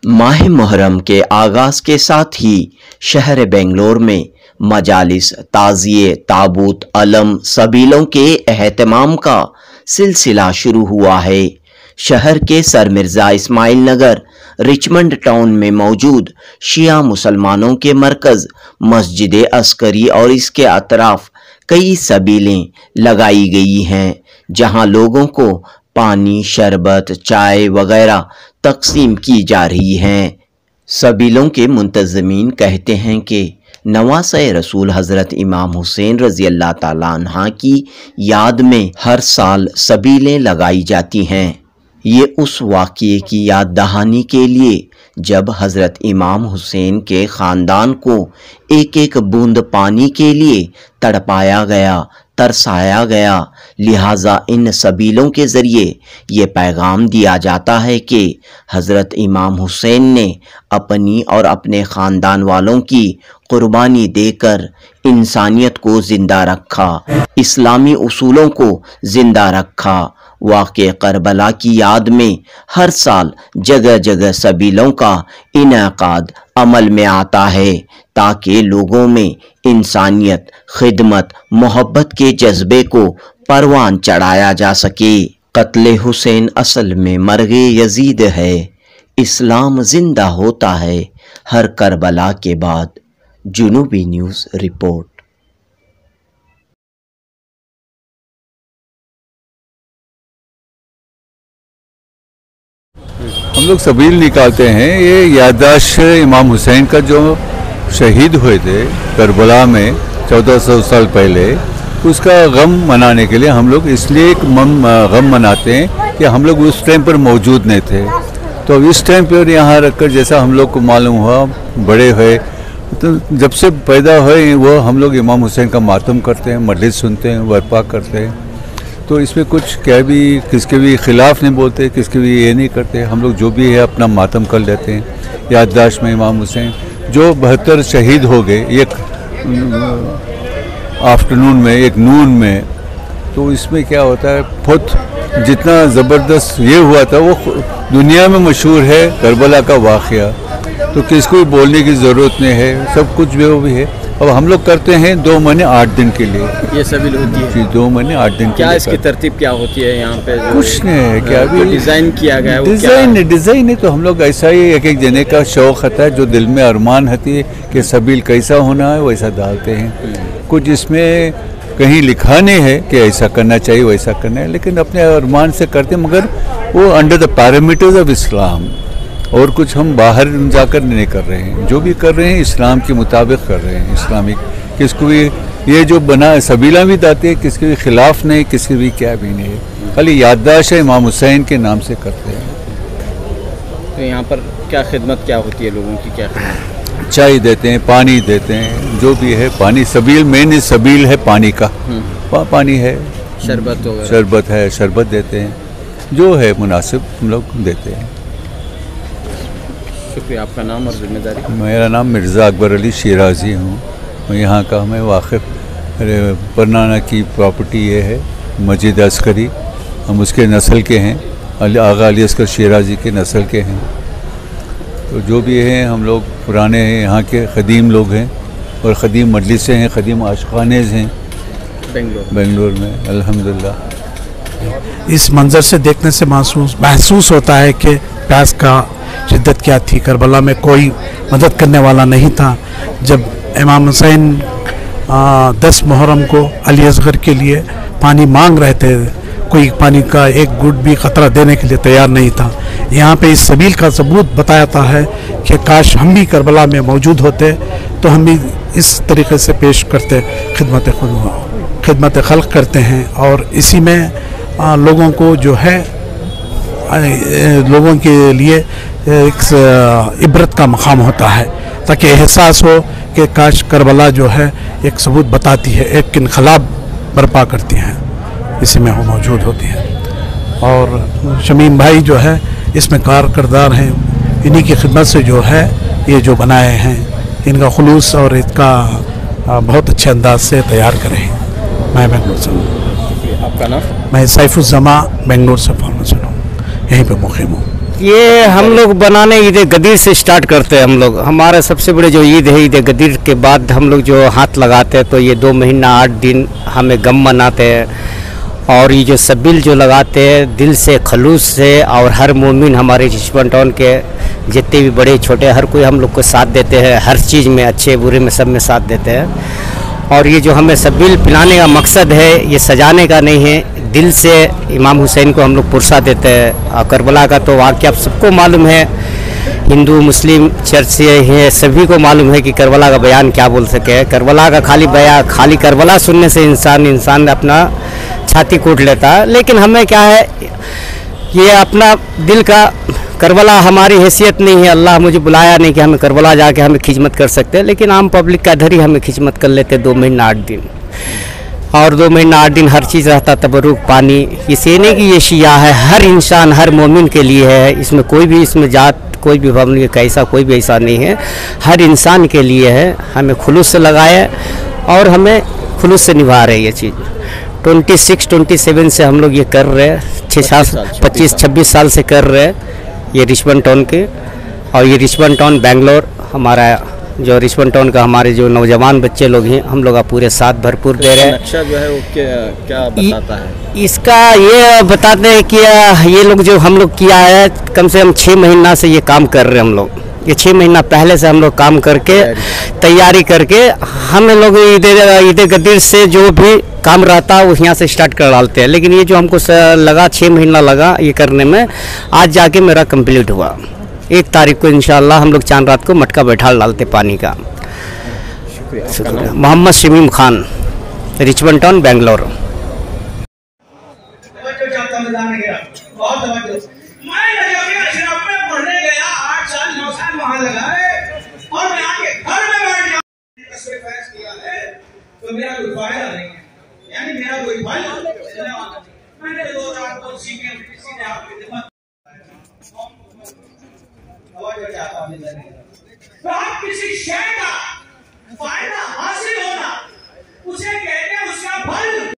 माह मुहर्रम के आगाज़ के साथ ही शहर बेंगलोर में मजालिस, ताज़िए, ताबूत, अलम, सबीलों के एहतमाम का सिलसिला शुरू हुआ है। शहर के सर मिर्ज़ा इस्माइल नगर रिचमंड टाउन में मौजूद शिया मुसलमानों के मरकज़ मस्जिद अस्करी और इसके अतराफ कई सबीलें लगाई गई हैं, जहां लोगों को पानी, शरबत, चाय वगैरह तकसीम की जा रही हैं। सबीलों के मुंतज़मीन कहते हैं कि नवासे रसूल हज़रत इमाम हुसैन रज़ी अल्लाह ताला अन्हा की याद में हर साल सबीलें लगाई जाती हैं। ये उस वाक़ये की याद दहानी के लिए जब हज़रत इमाम हुसैन के ख़ानदान को एक एक बूंद पानी के लिए तड़पाया गया, तरसाया गया। लिहाजा इन सबीलों के ज़रिए ये पैगाम दिया जाता है कि हज़रत इमाम हुसैन ने अपनी और अपने ख़ानदान वालों की कुर्बानी देकर इंसानियत को ज़िंदा रखा, इस्लामी उसूलों को ज़िंदा रखा। वाक़े करबला की याद में हर साल जगह जगह सबीलों का इनेकाद अमल में आता है ताकि लोगों में इंसानियत, खिदमत, मोहब्बत के जज्बे को परवान चढ़ाया जा सके। कत्ले हुसैन असल में मर्गे यजीद है, इस्लाम जिंदा होता है हर करबला के बाद। जुनूबी न्यूज़ रिपोर्ट। हम लोग सबील निकालते हैं, ये याददाश्त इमाम हुसैन का जो शहीद हुए थे करबला में 1400 साल पहले, उसका गम मनाने के लिए हम लोग इसलिए एक गम मनाते हैं कि हम लोग उस टाइम पर मौजूद नहीं थे। तो इस टाइम पर यहाँ रखकर जैसा हम लोग को मालूम हुआ, बड़े हुए, तो जब से पैदा हुए वो हम लोग इमाम हुसैन का मातम करते हैं, मजलिस सुनते हैं, बर्पा करते हैं। तो इसमें कुछ क्या भी किसके भी ख़िलाफ़ नहीं बोलते, किसके भी ये नहीं करते। हम लोग जो भी है अपना मातम कर लेते हैं याददाश्त में इमाम हुसैन जो 72 शहीद हो गए एक आफ्टरनून में, एक नून में। तो इसमें क्या होता है, बहुत जितना ज़बरदस्त ये हुआ था वो दुनिया में मशहूर है करबला का वाक़या, तो किसको भी बोलने की ज़रूरत नहीं है, सब कुछ जो भी है। अब हम लोग करते हैं 2 महीने 8 दिन के लिए ये सबील होती है जी, 2 महीने 8 दिन क्या के लिए। इसकी तरतीब क्या होती है यहाँ पे? कुछ नहीं है, क्या भी डिज़ाइन किया गया है? डिज़ाइन है तो हम लोग ऐसा ही एक जने का शौक़ होता है, जो दिल में अरमान होती है कि सबील कैसा होना है वैसा डालते हैं। कुछ इसमें कहीं लिखा नहीं है कि ऐसा करना चाहिए वैसा करना है, लेकिन अपने अरमान से करते, मगर वो under the parameters of Islam. और कुछ हम बाहर जाकर नहीं कर रहे हैं, जो भी कर रहे हैं इस्लाम के मुताबिक कर रहे हैं, इस्लामिक। किसको भी ये जो बना सबीला भी दाते हैं, किसके भी ख़िलाफ़ नहीं, किसके भी क्या भी नहीं है, खाली याददाश्त है इमाम हुसैन के नाम से करते हैं। तो यहाँ पर क्या खिदमत क्या होती है लोगों की? क्या खिदमत? चाय देते हैं, पानी देते हैं, जो भी है पानी। सबील मेन सबील है पानी का, पानी है, शरबत है, शरबत देते हैं, जो है मुनासिब हम लोग देते हैं। शुक्रिया। आपका नाम और जिम्मेदारी? मेरा नाम मिर्ज़ा अकबर अली शिराजी हूँ, मैं यहाँ का हमें वाक़िफ़ परनाना की प्रॉपर्टी ये है मस्जिद अस्करी, हम उसके नस्ल के हैं, आगा अली अस्कर शिराजी के नस्ल के हैं। तो जो भी हैं हम लोग पुराने हैं, यहाँ के ख़दीम लोग हैं और ख़दीम मजलिसें हैं, ख़दीम आशिक़ानेज़ हैं बेंगलोर में अल्हम्दुलिल्लाह। इस मंज़र से देखने से महसूस होता है कि प्यास का शिद्दत क्या थी। करबला में कोई मदद करने वाला नहीं था। जब इमाम हुसैन 10 मुहर्रम को अली असगर के लिए पानी मांग रहे थे, कोई पानी का एक गुट भी ख़तरा देने के लिए तैयार नहीं था। यहाँ पे इस सबील का सबूत बताता है कि काश हम भी करबला में मौजूद होते तो हम भी इस तरीके से पेश करते, खिदमत खल्क़ करते हैं। और इसी में लोगों को जो है, लोगों के लिए एक इबरत का मकाम होता है, ताकि एहसास हो कि काश करबला जो है एक सबूत बताती है, एक इनकलाब बर्पा करती हैं, इसी में वो मौजूद होती हैं। और शमीम भाई जो है इसमें कारकर्दार हैं, इन्हीं की खिदमत से जो है ये जो बनाए हैं, इनका खुलूस और इसका बहुत अच्छे अंदाज से तैयार करें हैं। मैं बेंगलोर से हूँ। आपका नाम? मैं सैफुज़्ज़मा बेंगलोर से फ़ॉर्मेशन हूँ, यहीं पे मुक़ीम हूँ। ये हम लोग बनाने ईद गदीर से स्टार्ट करते हैं। हम लोग हमारा सबसे बड़े जो ईद है ईद गदीर के बाद हम लोग जो हाथ लगाते हैं, तो ये 2 महीना 8 दिन हमें गम मनाते हैं। और ये जो सबील जो लगाते हैं दिल से खलूस से, और हर मोमिन हमारे रिचमंड टाउन के जितने भी बड़े छोटे हर कोई हम लोग को साथ देते हैं, हर चीज़ में अच्छे बुरे में सब में साथ देते हैं। और ये जो हमें सबील पिलाने का मकसद है ये सजाने का नहीं है, दिल से इमाम हुसैन को हम लोग पुरसा देते हैं। और करबला का तो वाक़या आप सबको मालूम है, हिंदू मुस्लिम चर्च से है, सभी को मालूम है कि करबला का बयान क्या बोल सके। करबला का खाली करबला सुनने से इंसान अपना छाती कूट लेता है। लेकिन हमें क्या है, ये अपना दिल का करबला हमारी हैसियत नहीं है, अल्लाह मुझे बुलाया नहीं कि हमें करबला जाके हमें खिदमत कर सकते हैं, लेकिन आम पब्लिक का इधर ही हमें खिदमत कर लेते 2 महीना 8 दिन। और 2 महीना 8 दिन हर चीज़ रहता, तबरुक पानी, ये सेने की ये शिया है, हर इंसान हर मोमिन के लिए है। इसमें कोई भी इसमें जात कोई भी भवन कैसा कोई भी ऐसा नहीं है, हर इंसान के लिए है। हमें खुलूस से लगाए और हमें खुलूस से निभा रहे ये चीज़। 26 से हम लोग ये कर रहे हैं, 25-26 साल से कर रहे हैं ये रिचमंड टाउन के। और ये रिचमंड टाउन बेंगलोर हमारा जो रिचमंड टाउन का हमारे जो नौजवान बच्चे लोग हैं हम लोग का पूरे साथ भरपूर दे रहे हैं। नक्शा जो है वो क्या बताता है? इसका ये बताते हैं कि ये लोग जो हम लोग किया है कम से कम 6 महीना से ये काम कर रहे हैं हम लोग। ये 6 महीना पहले से हम लोग काम करके तैयारी करके हम लोग ईद गदीर से जो भी काम रहता है वो यहाँ से स्टार्ट कर डालते हैं। लेकिन ये जो हमको लगा 6 महीना लगा ये करने में, आज जाके मेरा कंप्लीट हुआ। 1 तारीख को इंशाअल्लाह हम लोग चांद रात को मटका बैठा डालते पानी का। शुक्रिया। Mohammed Shamim Khan, Richmond town Bangalore. तो मेरा कोई फायदा नहीं है, यानी मेरा कोई फायदा मैंने 2 रात को सीखे किसी ने आपकी खिदमत तो आप किसी शय का फायदा हासिल होना उसे कहते हैं उसका फल।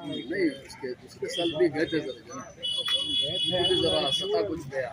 नहीं, उसके दूसरे साल भी गए थे जरा सता कुछ गया।